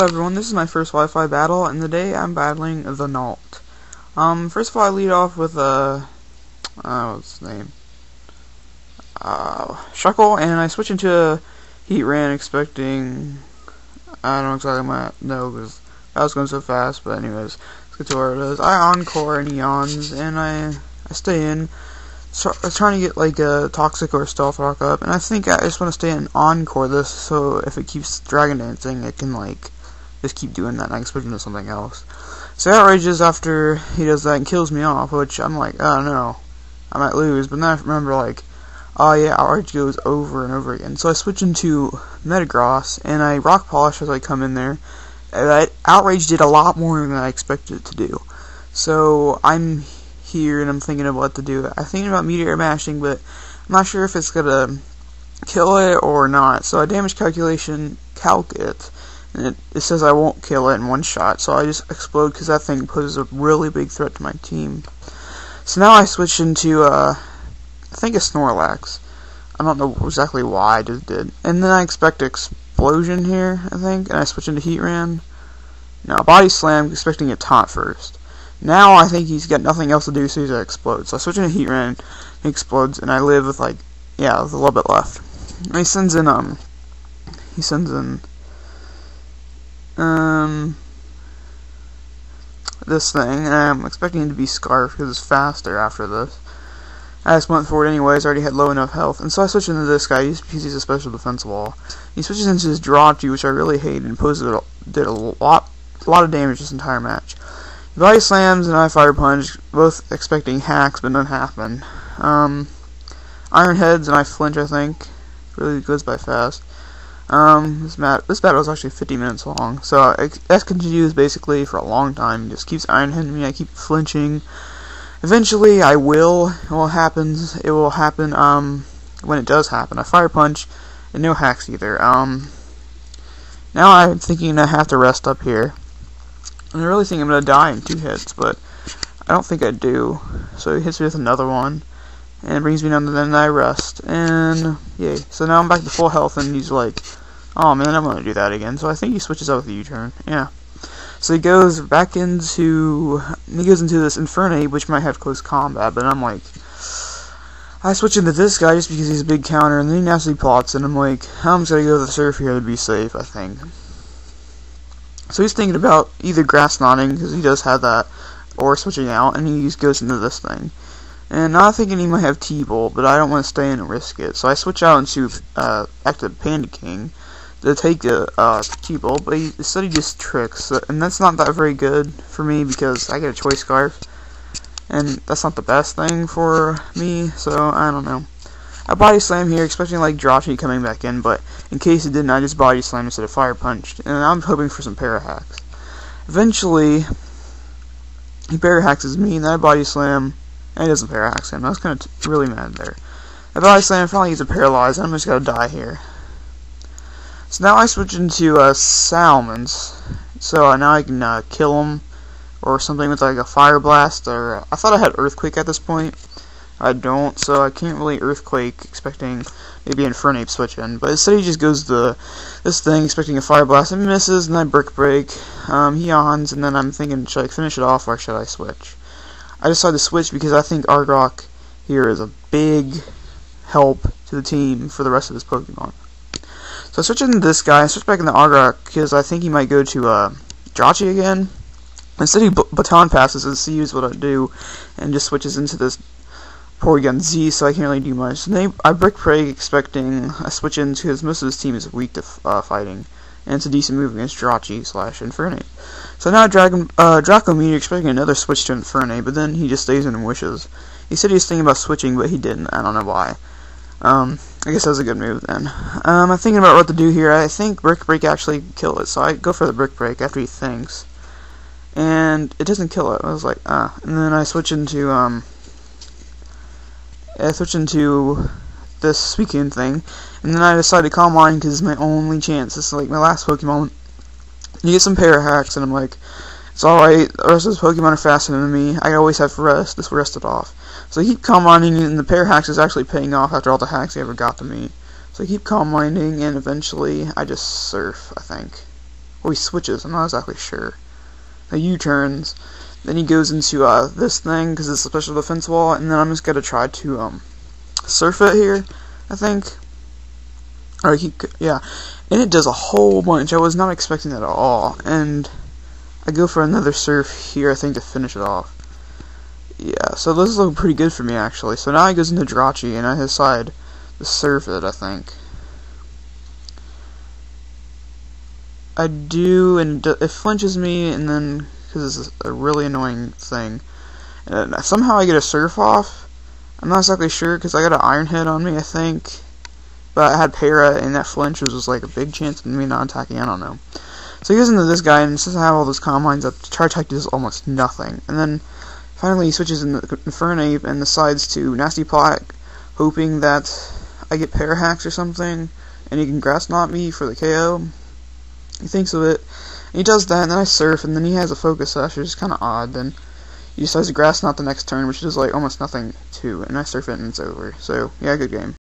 Hello everyone, this is my first Wi-Fi battle, and today I'm battling TheNult. First of all, I lead off with what's his name? Shuckle, and I switch into a Heat Ran expecting, I don't know exactly because that was going so fast, but anyways, let's get to where it is. I encore and Eons, and I stay in. So I was trying to get like a Toxic or a Stealth Rock up, and I think I just want to stay in encore this, so if it keeps Dragon Dancing, it can like just keep doing that and I can switch into something else. So he outrages after he does that and kills me off, which I'm like, oh no, I might lose, but then I remember like, oh yeah, outrage goes over and over again. So I switch into Metagross, and I Rock Polish as I come in there. That outrage did a lot more than I expected it to do. So I'm here and I'm thinking of what to do. I'm thinking about Meteor Mashing, but I'm not sure if it's gonna kill it or not. So I damage calculation calc it, and it says I won't kill it in one shot. So I just explode because that thing poses a really big threat to my team. So now I switch into I think a Snorlax. I don't know exactly why I just did. And then I expect explosion here, I think, and I switch into Heat Ran. Now Body Slam, expecting a taunt first. Now I think he's got nothing else to do, so he's gonna explode. So I switch into Heat Ran, he explodes, and I live with like, yeah, with a little bit left. And he sends in this thing, and I'm expecting him to be Scarf because it's faster after this. I just went for it anyways, I already had low enough health, and so I switched into this guy because he's a special defense wall. He switches into his Drachi, which I really hate, and did a lot of damage this entire match. Body Slams and I Fire Punch, both expecting hacks, but none happen. Iron Heads and I Flinch, I think. Really goes by fast. This battle is actually 50 minutes long, so that continues basically for a long time. It just keeps Iron Heading me, I keep flinching. Eventually, I will. It will happen when it does happen. I Fire Punch, and no hacks either. Now I'm thinking I have to rest up here. And I really think I'm going to die in 2 hits, but I don't think I do. So he hits me with another one, and brings me down to the end, and I rest. And, yay. So now I'm back to full health, and he's like, oh man, I'm going to do that again. So I think he switches out with the U-turn. Yeah. So he goes back into, this Infernape, which might have close combat, but I'm like, I switch into this guy just because he's a big counter, and then he naturally plots, and I'm like, I'm just going to go to the Surf here to be safe, I think. So he's thinking about either Grass Knotting, because he does have that, or switching out, and he just goes into this thing. And I'm thinking he might have T-Bolt, but I don't want to stay in and risk it. So I switch out into active Panda King to take the T-Bolt, but instead he just tricks, and that's not that very good for me because I get a Choice Scarf, and that's not the best thing for me, so I don't know. I Body Slam here, expecting like Drachi coming back in, but in case it didn't, I just Body Slam instead of Fire Punched, and I'm hoping for some Para Hacks. Eventually, he Para Hacks me, and then I Body Slam, and he doesn't Para Hacks him. I was kind of really mad there. I Body Slam, finally he's a Paralyzed, and I'm just gonna die here. So now I switch into Salmons, so now I can kill him, or something with like a Fire Blast, or I thought I had Earthquake at this point. I don't, so I can't really Earthquake, expecting maybe Infernape switch in, but instead he just goes to this thing, expecting a Fire Blast, and misses, and I Brick Break, he yawns, and then I'm thinking, should I finish it off, or should I switch? I decided to switch because I think Argrok here is a big help to the team for the rest of his Pokemon. So I switch into this guy, I switch back into Argrok, because I think he might go to Drachi again. Instead he Baton Passes and sees what I do, and just switches into this Porygon Z, so I can't really do much. So then I Brick Break, expecting a switch in because most of his team is weak to fighting, and it's a decent move against Drachi / Infernape. So now Draco Meteor, expecting another switch to Infernape, but then he just stays in and wishes. He said he was thinking about switching, but he didn't. I don't know why. I guess that was a good move then. I'm thinking about what to do here. I think Brick Break actually kill it, so I go for the Brick Break after he thinks, and it doesn't kill it. I was like, and then I switch into this Suicune thing, and then I decide to Calm Mind because it's my only chance. This is like my last Pokemon. You get some Para Hacks, and I'm like, it's alright, the rest of those Pokemon are faster than me, I always have rest, just rest it off. So I keep Calm Minding, and the Para Hacks is actually paying off after all the hacks he ever got to me. So I keep Calm Minding, and eventually I just Surf, I think. Or he switches, I'm not exactly sure. Now U-turns, then he goes into this thing, because it's a special defense wall, and then I'm just going to try to surf it here, I think. Or yeah, and it does a whole bunch. I was not expecting that at all, and I go for another surf here, I think, to finish it off. Yeah, so this is looking pretty good for me, actually. So now he goes into Drachi, and I decide to surf it, I think. I do, and it flinches me, and then, because it's a really annoying thing, and somehow I get a surf off. I'm not exactly sure, because I got an iron hit on me, I think, but I had para, and that flinch was like a big chance of me not attacking, I don't know. So he goes into this guy, and since I have all those combines up, charge attack does almost nothing, and then finally he switches in the Infernape and decides to Nasty Plot, hoping that I get para hacks or something, and he can grass knot me for the KO. He thinks of it, and he does that, and then I surf, and then he has a focus sash, which is kind of odd. Then he decides to grass knot the next turn, which is like almost nothing too, and I surf it, and it's over. So, yeah, good game.